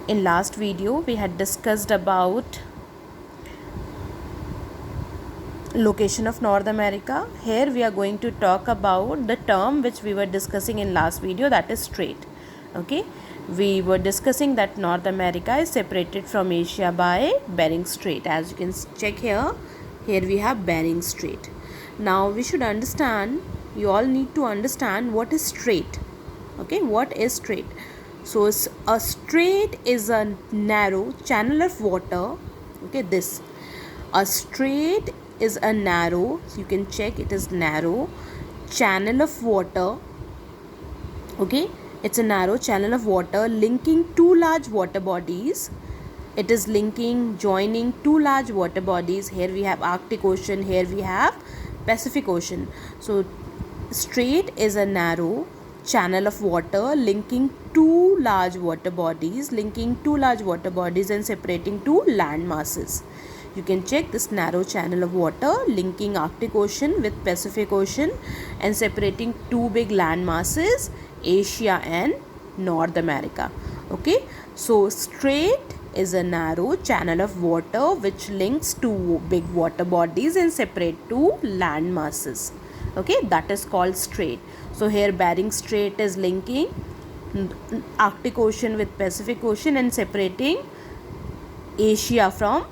In last video we had discussed about location of North America. Here we are going to talk about the term which we were discussing in last video, that is strait. Okay, we were discussing that North America is separated from Asia by Bering Strait. As you can check here we have Bering Strait. Now we should understand, you all need to understand what is strait. Okay, what is strait? So a strait is a narrow channel of water. Okay, this a strait is a narrow, you can check, it is narrow channel of water. Okay, it's a narrow channel of water linking two large water bodies. It is joining two large water bodies. Here we have Arctic Ocean, here we have Pacific Ocean. So strait is a narrow channel of water linking two large water bodies and separating two land masses. You can check this narrow channel of water linking Arctic Ocean with Pacific Ocean and separating two big land masses, Asia and North America. Okay, so strait is a narrow channel of water which links two big water bodies and separate two land masses. Okay, that is called strait. So here Bering Strait is linking Arctic Ocean with Pacific Ocean and separating Asia from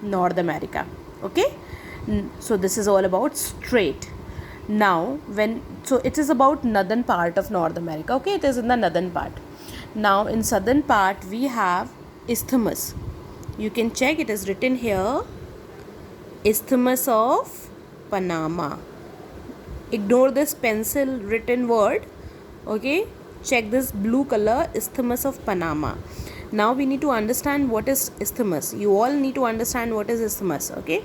North America. Okay, so this is all about strait. Now it is about northern part of North America. Okay, it is in the northern part. Now in southern part we have isthmus. You can check, it is written here, Isthmus of Panama. Ignore this pencil written word. Okay, check this blue color, Isthmus of Panama. Now we need to understand what is isthmus. You all need to understand what is isthmus. Okay,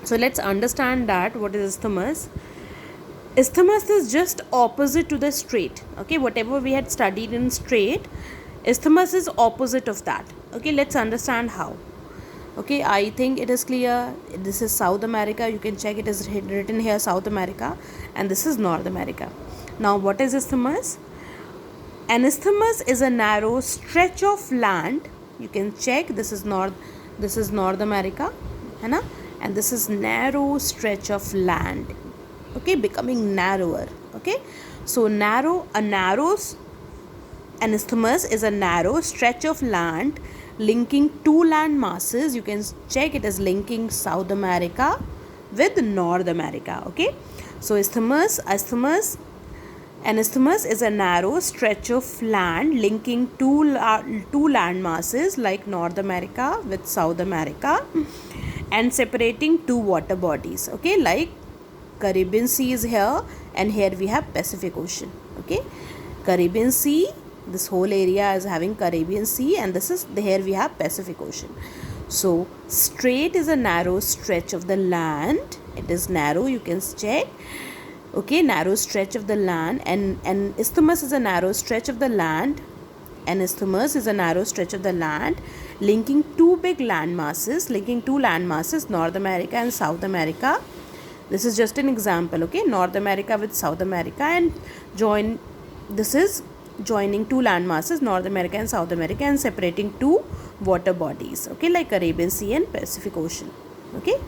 so let's understand that what is isthmus. Isthmus is just opposite to the strait. Okay, whatever we had studied in strait, isthmus is opposite of that. Okay, let's understand how. Okay, I think it is clear. This is South America. You can check, it is written here South America, and this is North America. Now what is isthmus? An isthmus is a narrow stretch of land. You can check, this is North America, and this is narrow stretch of land. Okay, becoming narrower. Okay, so an isthmus is a narrow stretch of land linking two land masses. You can check, it is linking South America with North America. Okay, so an isthmus is a narrow stretch of land linking two land masses like North America with South America and separating two water bodies. Okay, like Caribbean Sea is here, and here we have Pacific Ocean. Okay, Caribbean Sea, this whole area is having Caribbean Sea, and here we have Pacific Ocean. So strait is a narrow stretch of the land. It is narrow, you can check. Okay, narrow stretch of the land, and isthmus is a narrow stretch of the land. An isthmus is a narrow stretch of the land linking two land masses, North America and South America. This is just an example. Okay, North America with South America, and this is joining two land masses, North America and South America, and separating two water bodies. Okay, like Arabian Sea and Pacific Ocean. Okay.